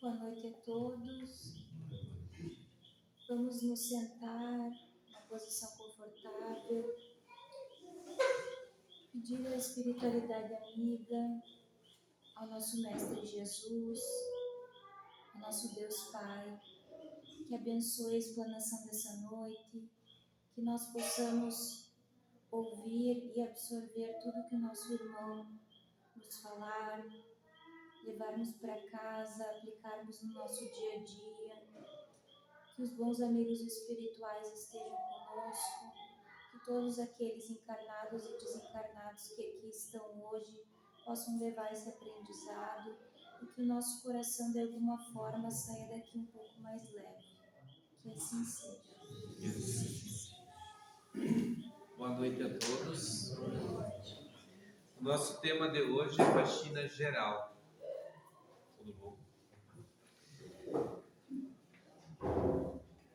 Boa noite a todos. Vamos nos sentar na posição confortável, pedir a espiritualidade amiga, ao nosso Mestre Jesus, ao nosso Deus Pai, que abençoe a explanação dessa noite, que nós possamos ouvir e absorver tudo que o nosso irmão nos falar, levarmos para casa, aplicarmos no nosso dia a dia, que os bons amigos espirituais estejam conosco, que todos aqueles encarnados e desencarnados que aqui estão hoje possam levar esse aprendizado e que o nosso coração de alguma forma saia daqui um pouco mais leve. Que assim seja. Boa noite a todos. O nosso tema de hoje é faxina geral. Tudo bom?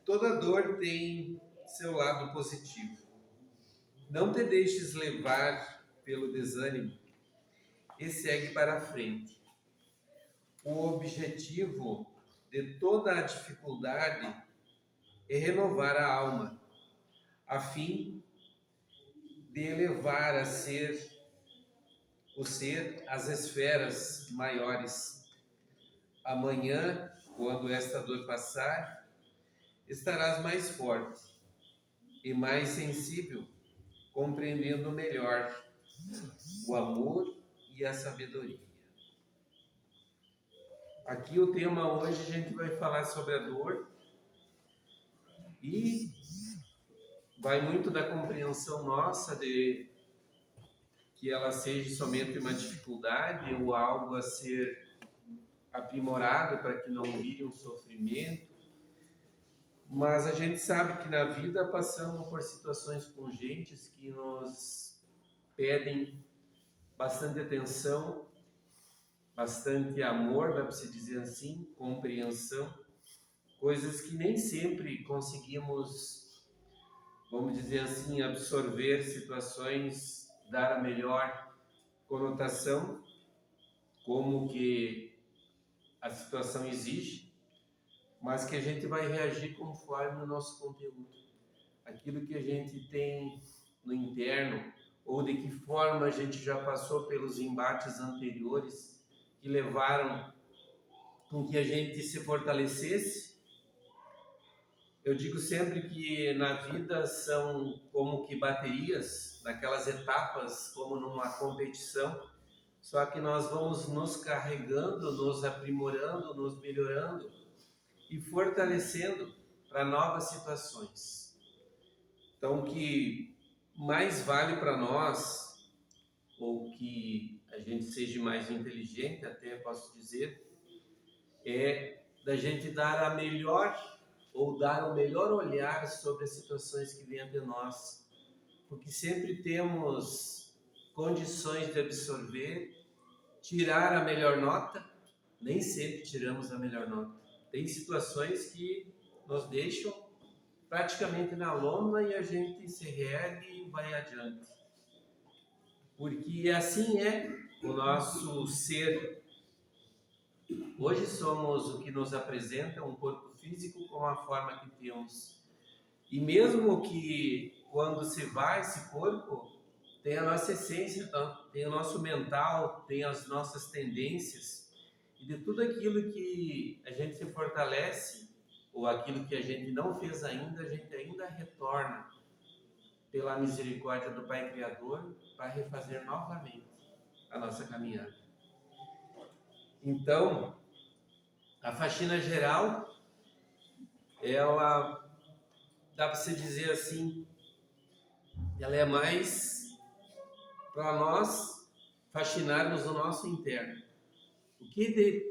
Toda dor tem seu lado positivo. Não te deixes levar pelo desânimo e segue para a frente. O objetivo de toda a dificuldade é renovar a alma, a fim de elevar o ser às esferas maiores. Amanhã, quando esta dor passar, estarás mais forte e mais sensível, compreendendo melhor o amor e a sabedoria. Aqui o tema hoje a gente vai falar sobre a dor e vai muito da compreensão nossa de que ela seja somente uma dificuldade ou algo a ser aprimorado para que não vire um sofrimento. Mas a gente sabe que na vida passamos por situações pungentes que nos pedem bastante atenção, bastante amor, dá para se dizer assim, compreensão, coisas que nem sempre conseguimos, vamos dizer assim, absorver situações, dar a melhor conotação, como que a situação exige, mas que a gente vai reagir conforme o nosso conteúdo. Aquilo que a gente tem no interno, ou de que forma a gente já passou pelos embates anteriores que levaram com que a gente se fortalecesse. Eu digo sempre que na vida são como que baterias, naquelas etapas, como numa competição, só que nós vamos nos carregando, nos aprimorando, nos melhorando e fortalecendo para novas situações. Então, o que mais vale para nós, ou que a gente seja mais inteligente, até posso dizer, é da gente dar a melhor, ou dar o melhor olhar sobre as situações que vêm de nós, porque sempre temos condições de absorver, tirar a melhor nota, nem sempre tiramos a melhor nota. Tem situações que nos deixam praticamente na lona e a gente se reergue e vai adiante. Porque assim é o nosso ser. Hoje somos o que nos apresenta um corpo físico com a forma que temos. E mesmo que quando se vai esse corpo, tem a nossa essência, tem o nosso mental, tem as nossas tendências. E de tudo aquilo que a gente se fortalece, ou aquilo que a gente não fez ainda, a gente ainda retorna pela misericórdia do Pai Criador para refazer novamente a nossa caminhada. Então, a faxina geral, ela, dá para se dizer assim, ela é mais para nós faxinarmos o nosso interno. O que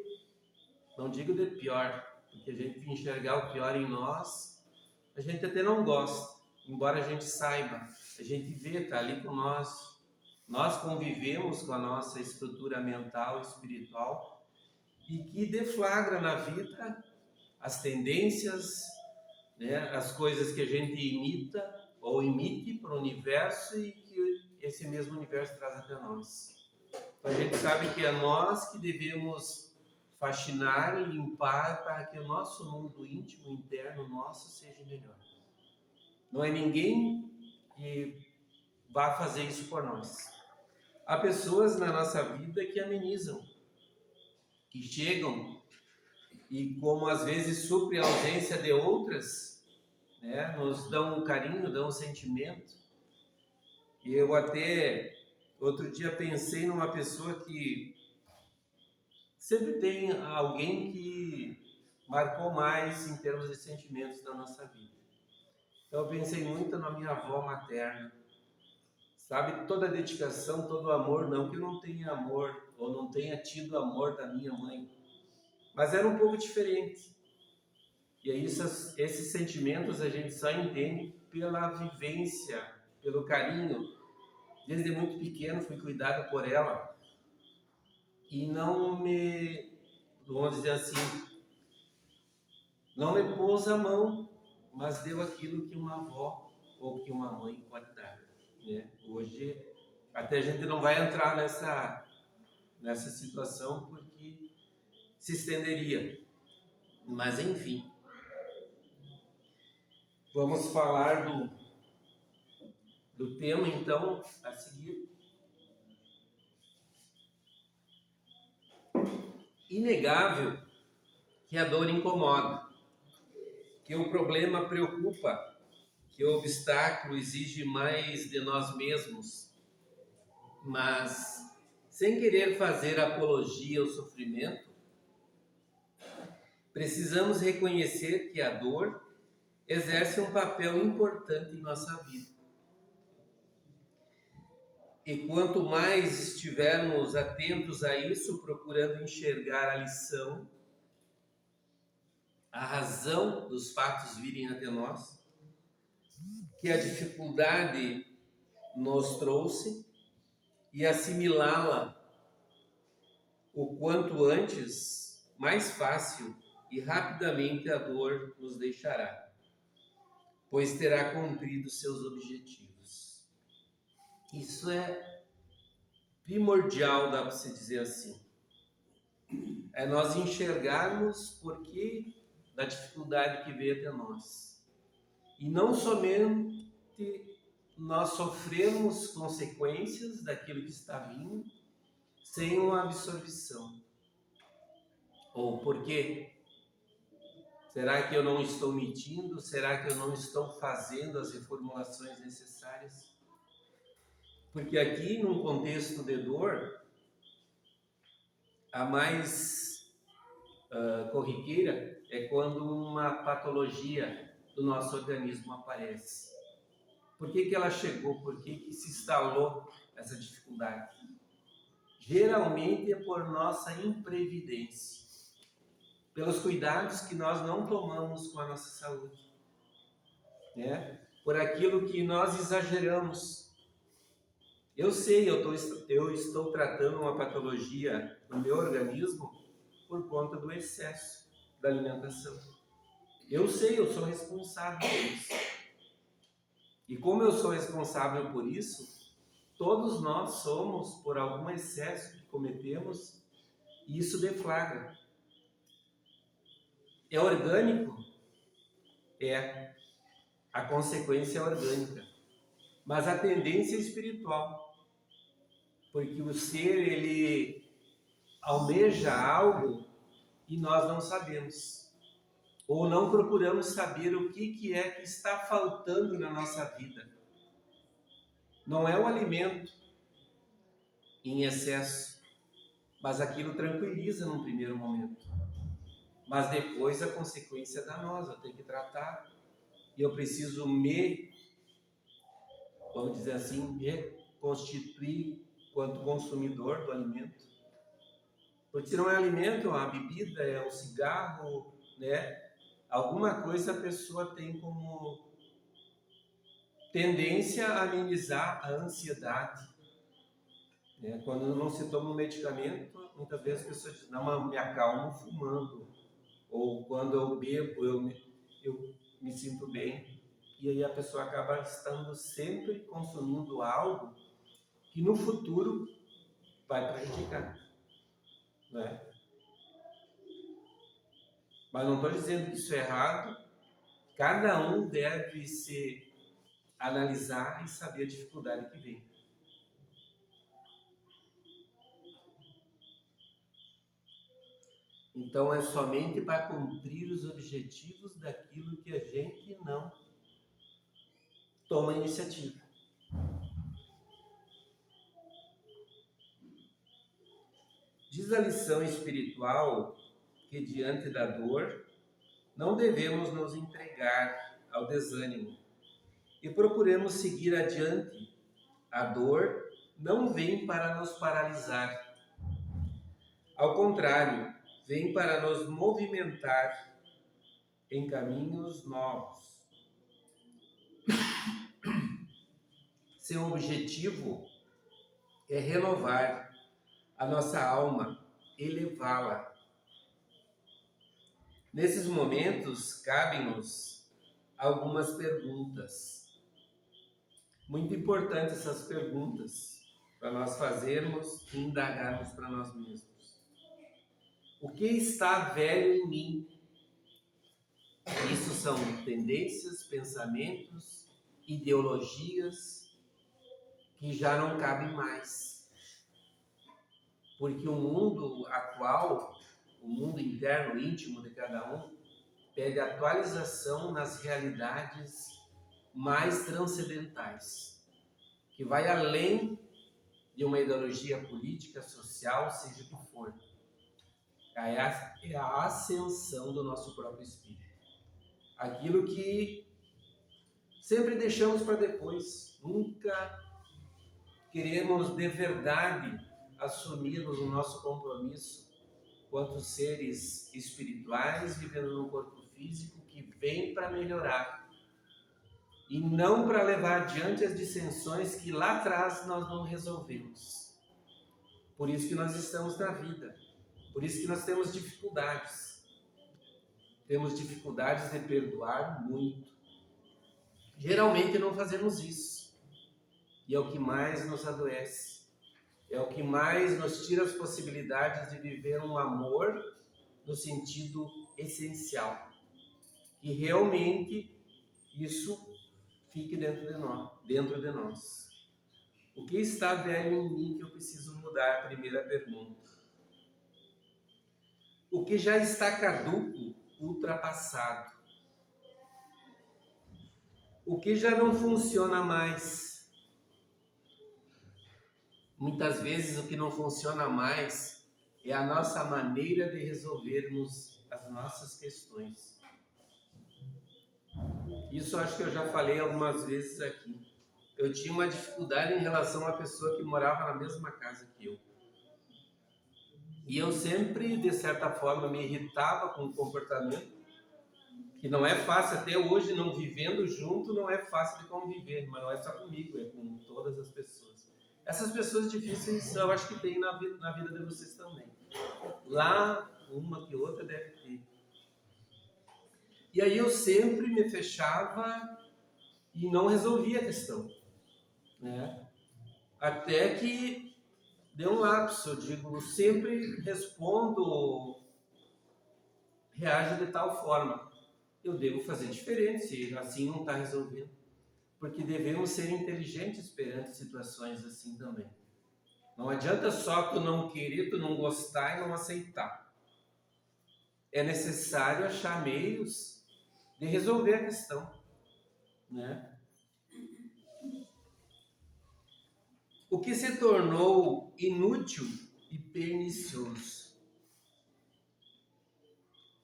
não digo de pior, porque a gente enxergar o pior em nós, a gente até não gosta, embora a gente saiba, a gente vê, está ali com nós convivemos com a nossa estrutura mental e espiritual e que deflagra na vida as tendências, né, as coisas que a gente imita ou emite para o universo e que esse mesmo universo traz até nós. Então a gente sabe que é nós que devemos faxinar, limpar para que o nosso mundo íntimo, interno nosso, seja melhor. Não é ninguém que vai fazer isso por nós. Há pessoas na nossa vida que amenizam, que chegam e, como às vezes supre a ausência de outras, né, nos dão um carinho, dão um sentimento. E eu até outro dia pensei numa pessoa que sempre tem alguém que marcou mais em termos de sentimentos na nossa vida. Então eu pensei muito na minha avó materna. Sabe, toda a dedicação, todo o amor, não que eu não tenha amor, ou não tenha tido amor da minha mãe, mas era um pouco diferente. E aí esses sentimentos a gente só entende pela vivência, pelo carinho. Desde muito pequeno fui cuidado por ela e não me, vamos dizer assim, não me pôs a mão, mas deu aquilo que uma avó ou que uma mãe pode dar, né? Hoje até a gente não vai entrar nessa situação porque se estenderia. Mas enfim, vamos falar do tema então a seguir. Inegável que a dor incomoda, que o problema preocupa, que o obstáculo exige mais de nós mesmos, mas sem querer fazer apologia ao sofrimento, precisamos reconhecer que a dor exerce um papel importante em nossa vida. E quanto mais estivermos atentos a isso, procurando enxergar a lição, a razão dos fatos virem até nós, que a dificuldade nos trouxe, e assimilá-la o quanto antes, mais fácil e rapidamente a dor nos deixará, pois terá cumprido seus objetivos. Isso é primordial, dá para se dizer assim. É nós enxergarmos porquê da dificuldade que veio até nós. E não somente nós sofrermos consequências daquilo que está vindo sem uma absorção. Ou por quê? Será que eu não estou mentindo? Será que eu não estou fazendo as reformulações necessárias? Porque aqui, num contexto de dor, a mais corriqueira é quando uma patologia do nosso organismo aparece. Por que ela chegou? Por que se instalou essa dificuldade? Geralmente é por nossa imprevidência, pelos cuidados que nós não tomamos com a nossa saúde, né? Por aquilo que nós exageramos. Eu sei, eu estou tratando uma patologia no meu organismo por conta do excesso da alimentação. Eu sei, eu sou responsável por isso. E como eu sou responsável por isso, todos nós somos por algum excesso que cometemos, e isso deflagra. É orgânico? É. A consequência é orgânica. Mas a tendência é espiritual. Porque o ser, ele almeja algo e nós não sabemos. Ou não procuramos saber o que é que está faltando na nossa vida. Não é o alimento em excesso, mas aquilo tranquiliza num primeiro momento. Mas depois a consequência é danosa, eu tenho que tratar. E eu preciso vamos dizer assim, me constituir quanto consumidor do alimento. Porque se não é alimento, é uma bebida, é um cigarro, né? Alguma coisa a pessoa tem como tendência a amenizar a ansiedade. Né? Quando não se toma um medicamento, muitas vezes as pessoas dizem, não, eu me acalmo fumando. Ou quando eu bebo, eu me sinto bem. E aí a pessoa acaba estando sempre consumindo algo que no futuro vai prejudicar, né? Mas não estou dizendo que isso é errado. Cada um deve se analisar e saber a dificuldade que vem. Então é somente para cumprir os objetivos daquilo que a gente não toma iniciativa. Diz a lição espiritual que diante da dor não devemos nos entregar ao desânimo e procuremos seguir adiante. A dor não vem para nos paralisar. Ao contrário, vem para nos movimentar em caminhos novos. Seu objetivo é renovar a nossa alma, elevá-la. Nesses momentos, cabem-nos algumas perguntas. Muito importantes essas perguntas para nós fazermos e indagarmos para nós mesmos. O que está velho em mim? Isso são tendências, pensamentos, ideologias que já não cabem mais. Porque o mundo atual, o mundo interno, íntimo de cada um, pede atualização nas realidades mais transcendentais, que vai além de uma ideologia política, social, seja o que for. É a ascensão do nosso próprio espírito. Aquilo que sempre deixamos para depois. Nunca queremos de verdade assumirmos o nosso compromisso quanto seres espirituais vivendo num corpo físico que vem para melhorar e não para levar adiante as dissensões que lá atrás nós não resolvemos. Por isso que nós estamos na vida, por isso que nós temos dificuldades. Temos dificuldades de perdoar muito. Geralmente não fazemos isso. E é o que mais nos adoece. É o que mais nos tira as possibilidades de viver um amor no sentido essencial. Que realmente isso fique dentro de nós. O que está velho em mim que eu preciso mudar? A primeira pergunta. O que já está caduco, ultrapassado? O que já não funciona mais? Muitas vezes o que não funciona mais é a nossa maneira de resolvermos as nossas questões. Isso eu acho que eu já falei algumas vezes aqui. Eu tinha uma dificuldade em relação a uma pessoa que morava na mesma casa que eu. E eu sempre, de certa forma, me irritava com o comportamento, que não é fácil, até hoje, não vivendo junto, não é fácil de conviver, mas não é só comigo, é com todas as pessoas. Essas pessoas difíceis, eu acho que tem na vida de vocês também. Lá, uma que outra deve ter. E aí eu sempre me fechava e não resolvia a questão, né? Até que deu um lapso, eu digo, sempre respondo, reajo de tal forma. Eu devo fazer diferente, se assim não está resolvendo. Porque devemos ser inteligentes perante situações assim também. Não adianta só tu não querer, tu não gostar e não aceitar. É necessário achar meios de resolver a questão, né? O que se tornou inútil e pernicioso?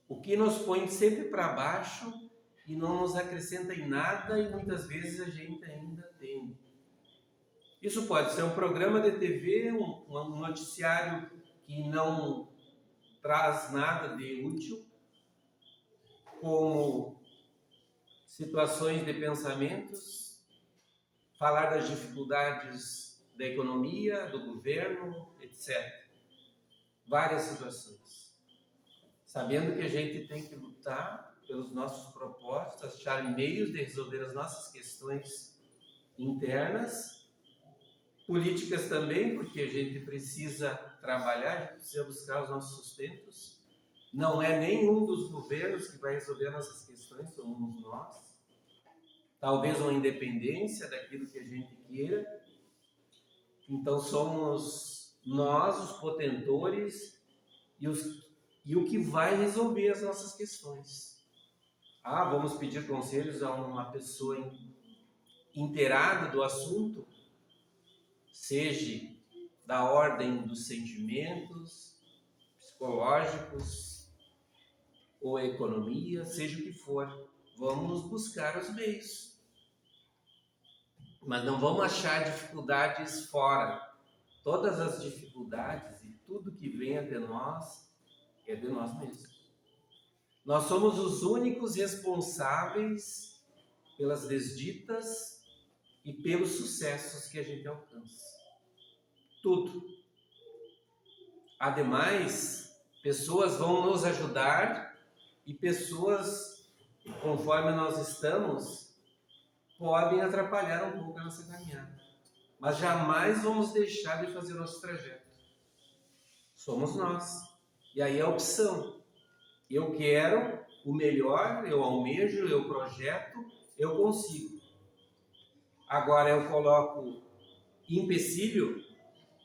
O que nos põe sempre para baixo e não nos acrescenta em nada e muitas vezes a gente ainda tem. Isso pode ser um programa de TV, um noticiário que não traz nada de útil, como situações de pensamentos, falar das dificuldades da economia, do governo, etc. Várias situações. Sabendo que a gente tem que lutar pelos nossos propósitos, achar meios de resolver as nossas questões internas, políticas também, porque a gente precisa trabalhar, a gente precisa buscar os nossos sustentos, Não é nenhum dos governos que vai resolver nossas questões, somos nós. Talvez uma independência daquilo que a gente queira. Então somos nós os potentores e o que vai resolver as nossas questões. Vamos pedir conselhos a uma pessoa inteirada do assunto, seja da ordem dos sentimentos, psicológicos ou economia, seja o que for. Vamos buscar os meios. Mas não vamos achar dificuldades fora. Todas as dificuldades e tudo que vem até nós é de nós mesmos. Nós somos os únicos responsáveis pelas desditas e pelos sucessos que a gente alcança. Tudo. Ademais, pessoas vão nos ajudar e pessoas, conforme nós estamos, podem atrapalhar um pouco a nossa caminhada. Mas jamais vamos deixar de fazer o nosso trajeto. Somos nós. E aí a opção. Eu quero o melhor, eu almejo, eu projeto, eu consigo. Agora eu coloco empecilho,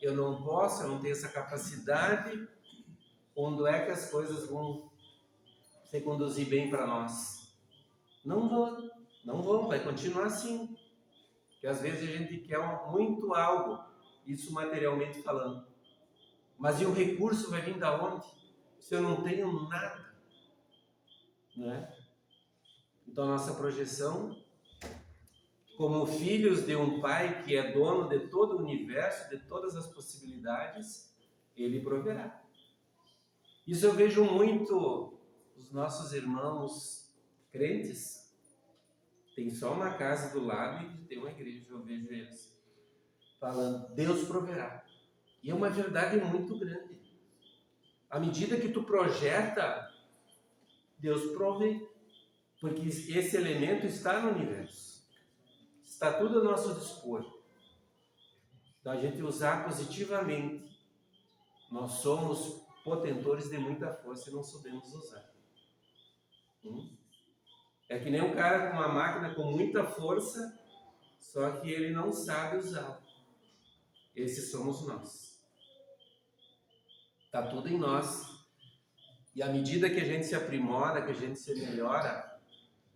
eu não posso, eu não tenho essa capacidade. Quando é que as coisas vão se conduzir bem para nós? Não vão, vai continuar assim. Porque às vezes a gente quer muito algo, isso materialmente falando. Mas e o recurso vai vir da onde? Se eu não tenho nada, né? Então a nossa projeção, como filhos de um pai que é dono de todo o universo, de todas as possibilidades, ele proverá. Isso eu vejo muito os nossos irmãos crentes. Tem só uma casa do lado e tem uma igreja, eu vejo eles falando, Deus proverá. E é uma verdade muito grande. À medida que tu projeta, Deus provê. Porque esse elemento está no universo. Está tudo a nosso dispor. Então a gente usar positivamente. Nós somos potentores de muita força e não sabemos usar. É que nem um cara com uma máquina com muita força, só que ele não sabe usar. Esses somos nós. Está tudo em nós. E à medida que a gente se aprimora, que a gente se melhora,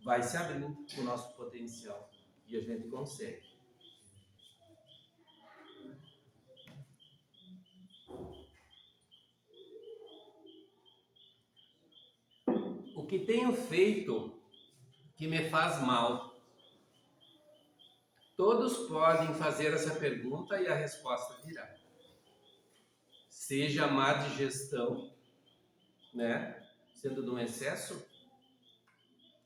vai se abrindo o nosso potencial. E a gente consegue. O que tenho feito que me faz mal? Todos podem fazer essa pergunta e a resposta virá. Seja má digestão, né? Sendo de um excesso,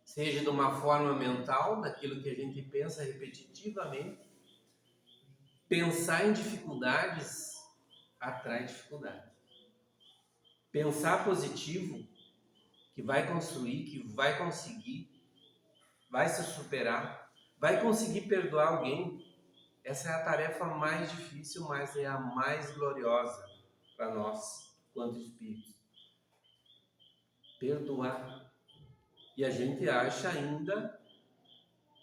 seja de uma forma mental, daquilo que a gente pensa repetitivamente. Pensar em dificuldades atrai dificuldade. Pensar positivo, que vai construir, que vai conseguir, vai se superar, vai conseguir perdoar alguém. Essa é a tarefa mais difícil, mas é a mais gloriosa para nós, quanto espíritos. Perdoar. E a gente acha ainda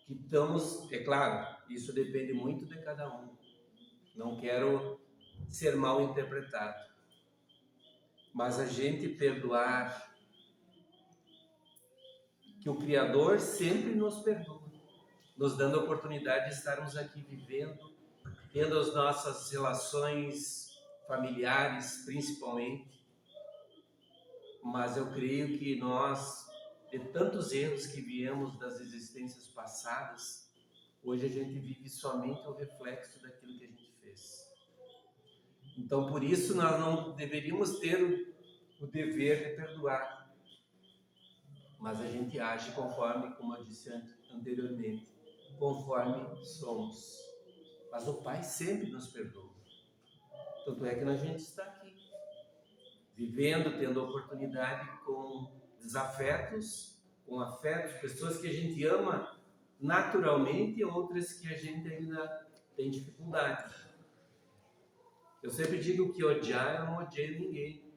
que estamos... É claro, isso depende muito de cada um. Não quero ser mal interpretado. Mas a gente perdoar, que o Criador sempre nos perdoa, nos dando a oportunidade de estarmos aqui vivendo, tendo as nossas relações familiares, principalmente. Mas eu creio que nós, de tantos erros que viemos das existências passadas, hoje a gente vive somente o reflexo daquilo que a gente fez. Então, por isso, nós não deveríamos ter o dever de perdoar. Mas a gente age conforme, como eu disse anteriormente, conforme somos. Mas o Pai sempre nos perdoa. Tanto é que a gente está aqui, vivendo, tendo oportunidade com desafetos, com afetos, pessoas que a gente ama naturalmente e outras que a gente ainda tem dificuldade. Eu sempre digo que odiar, eu não odeio ninguém,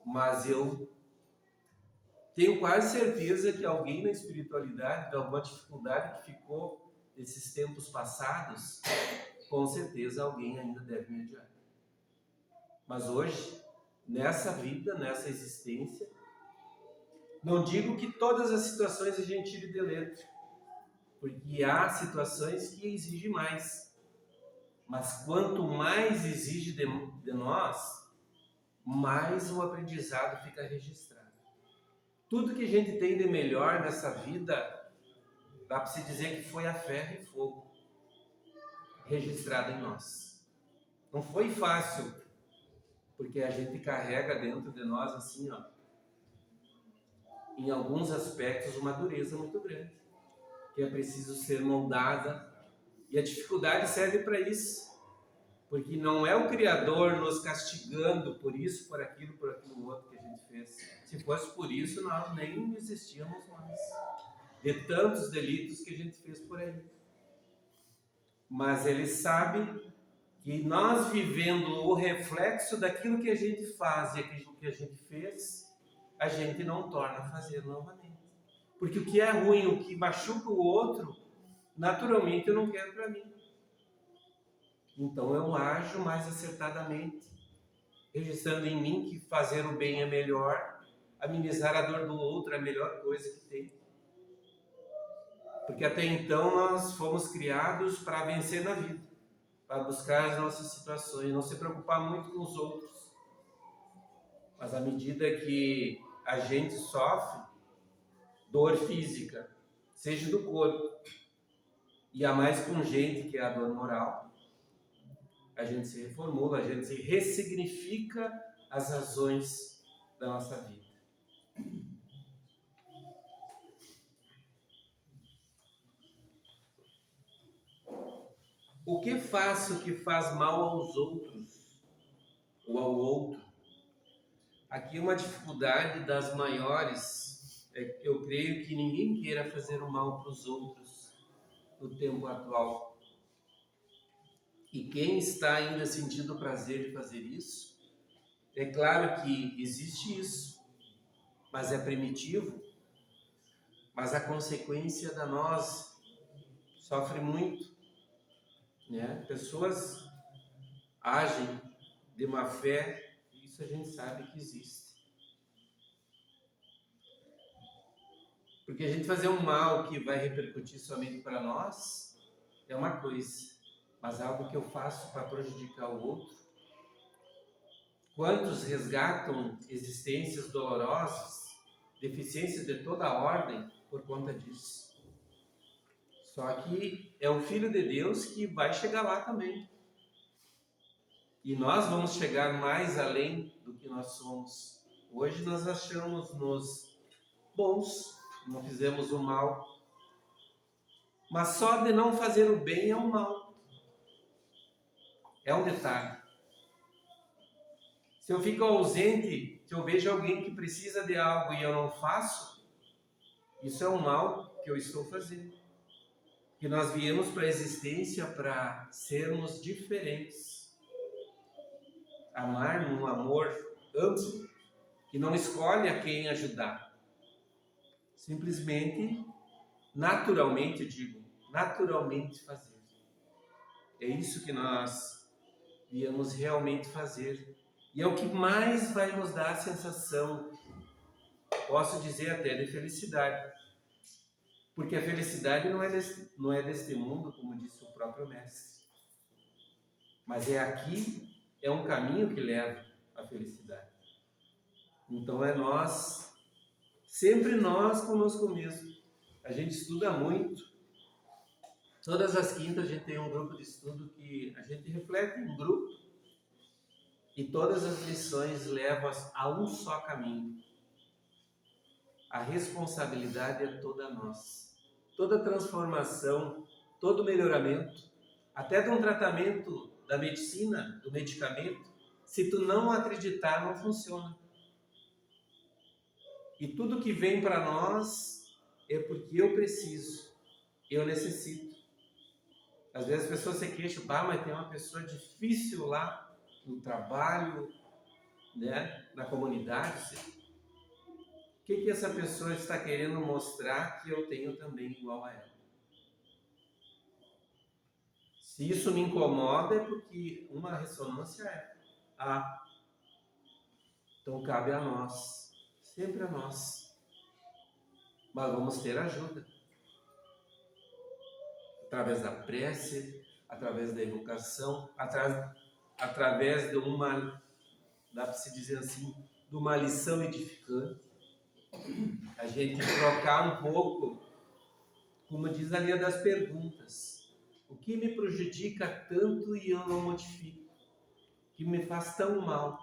mas eu tenho quase certeza que alguém na espiritualidade, de alguma dificuldade que ficou nesses tempos passados, com certeza alguém ainda deve me adiar. Mas hoje, nessa vida, nessa existência, não digo que todas as situações a gente tire de letra, porque há situações que exigem mais. Mas quanto mais exige de nós, mais o aprendizado fica registrado. Tudo que a gente tem de melhor nessa vida, dá para se dizer que foi a ferro e fogo registrado em nós. Não foi fácil, porque a gente carrega dentro de nós assim, ó, em alguns aspectos, uma dureza muito grande, que é preciso ser moldada, e a dificuldade serve para isso, porque não é o Criador nos castigando por isso, por aquilo outro que a gente fez. Se fosse por isso, nós nem existíamos mais, de tantos delitos que a gente fez por aí. Mas Ele sabe que nós vivendo o reflexo daquilo que a gente faz e aquilo que a gente fez, a gente não torna a fazer novamente. Porque o que é ruim, o que machuca o outro, naturalmente eu não quero para mim. Então eu ajo mais acertadamente, registrando em mim que fazer o bem é melhor, amenizar a dor do outro é a melhor coisa que tem. Porque até então nós fomos criados para vencer na vida, para buscar as nossas situações, não se preocupar muito com os outros. Mas à medida que a gente sofre dor física, seja do corpo, e a mais pungente, que é a dor moral, a gente se reformula, a gente se ressignifica as razões da nossa vida. O que faço que faz mal aos outros ou ao outro? Aqui uma dificuldade das maiores é que eu creio que ninguém queira fazer o mal para os outros no tempo atual. E quem está ainda sentindo o prazer de fazer isso, é claro que existe isso, mas é primitivo, mas a consequência da nós sofre muito, né? Pessoas agem de má fé, isso a gente sabe que existe. Porque a gente fazer um mal que vai repercutir somente para nós é uma coisa, mas algo que eu faço para prejudicar o outro. Quantos resgatam existências dolorosas, deficiências de toda a ordem por conta disso? Só que é o Filho de Deus que vai chegar lá também. E nós vamos chegar mais além do que nós somos. Hoje nós achamos-nos bons, não fizemos o mal. Mas só de não fazer o bem é o mal. É um detalhe. Se eu fico ausente, se eu vejo alguém que precisa de algo e eu não faço, isso é um mal que eu estou fazendo. Que nós viemos para a existência para sermos diferentes. Amar num amor amplo, que não escolhe a quem ajudar. Simplesmente, naturalmente, naturalmente fazer. É isso que nós viemos realmente fazer. E é o que mais vai nos dar a sensação, posso dizer até, de felicidade. Porque a felicidade não é deste mundo, como disse o próprio Mestre. Mas é aqui, é um caminho que leva à felicidade. Então é nós, sempre nós conosco mesmo. A gente estuda muito. Todas as quintas a gente tem um grupo de estudo que a gente reflete em grupo. E todas as lições levam a um só caminho. A responsabilidade é toda nossa. Toda transformação, todo melhoramento, até de um tratamento da medicina, do medicamento, se tu não acreditar, não funciona. E tudo que vem para nós é porque eu preciso, eu necessito. Às vezes as pessoas se queixam, mas tem uma pessoa difícil lá no trabalho, né, na comunidade. O que essa pessoa está querendo mostrar que eu tenho também igual a ela? Se isso me incomoda, é porque uma ressonância é A. Então cabe a nós, sempre a nós. Mas vamos ter ajuda. Através da prece, através da educação, através de uma, dá para se dizer assim, de uma lição edificante. A gente trocar um pouco, como diz a linha das perguntas. O que me prejudica tanto e eu não modifico? O que me faz tão mal?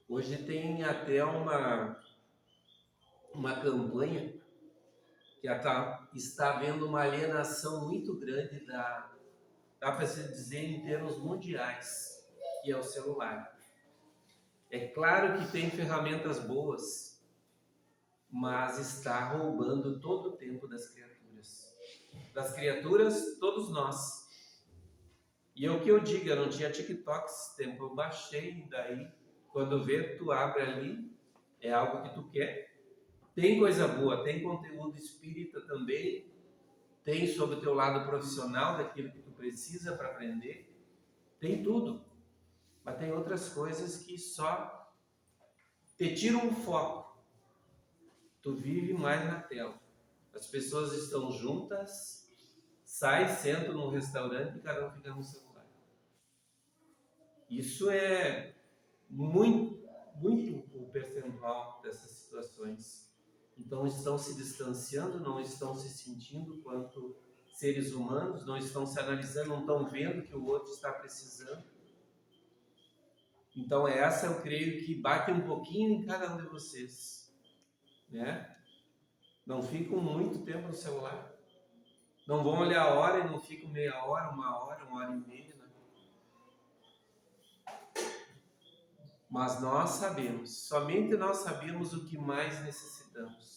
Hoje tem até uma campanha que está havendo uma alienação muito grande dá para se dizer em termos mundiais, que é o celular. É claro que tem ferramentas boas, mas está roubando todo o tempo das criaturas. Das criaturas, todos nós. E é o que eu digo, eu não tinha TikTok esse tempo, eu baixei, daí quando vê, tu abre ali, é algo que tu quer. Tem coisa boa, tem conteúdo espírita também, tem sobre o teu lado profissional, daquilo que tu precisa para aprender, tem tudo. Mas tem outras coisas que só te tiram o foco. Tu vive mais na tela. As pessoas estão juntas, sai, sentam num restaurante e cada um fica no celular. Isso é muito o percentual dessas situações. Então estão se distanciando, não estão se sentindo quanto seres humanos, não estão se analisando, não estão vendo que o outro está precisando. Então essa eu creio que bate um pouquinho em cada um de vocês, né? Não ficam muito tempo no celular, não vão olhar a hora e não ficam meia hora, uma hora e meia, né? Mas nós sabemos, somente nós sabemos o que mais necessitamos.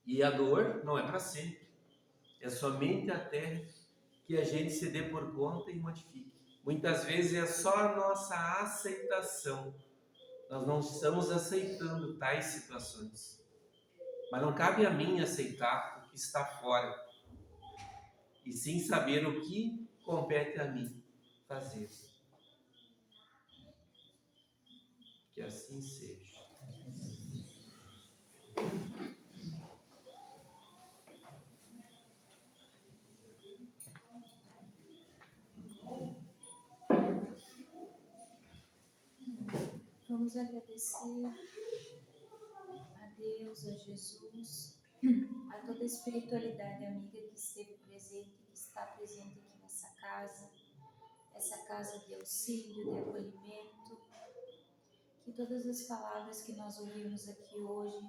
E a dor não é para sempre. É somente até que a gente se dê por conta e modifique. Muitas vezes é só a nossa aceitação. Nós não estamos aceitando tais situações. Mas não cabe a mim aceitar o que está fora. E sim saber o que compete a mim fazer. Que assim seja. Vamos agradecer a Deus, a Jesus, a toda a espiritualidade amiga que esteve presente, que está presente aqui nessa casa, essa casa de auxílio, de acolhimento. Que todas as palavras que nós ouvimos aqui hoje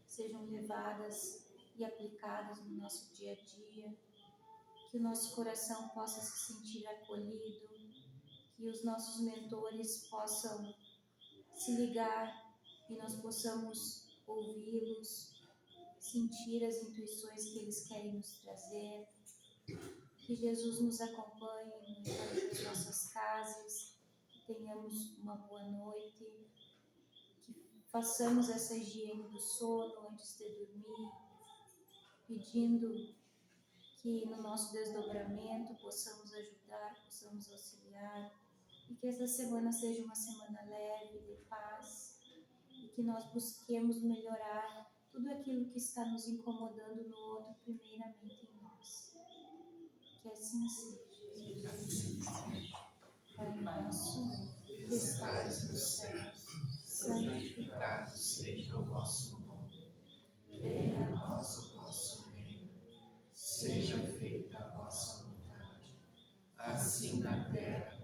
sejam levadas e aplicadas no nosso dia a dia, que o nosso coração possa se sentir acolhido, que os nossos mentores possam se ligar e nós possamos ouvi-los, sentir as intuições que eles querem nos trazer, que Jesus nos acompanhe no entorno das nossas casas, que tenhamos uma boa noite, que façamos essa higiene do sono antes de dormir, pedindo que no nosso desdobramento possamos ajudar, possamos auxiliar, e que essa semana seja uma semana leve, de paz, e que nós busquemos melhorar tudo aquilo que está nos incomodando no outro, primeiramente em nós. Que assim seja. Pai nosso, que estais nos céus, santificado seja o vosso nome. Venha a nós o vosso reino. Seja feita a vossa vontade, assim na terra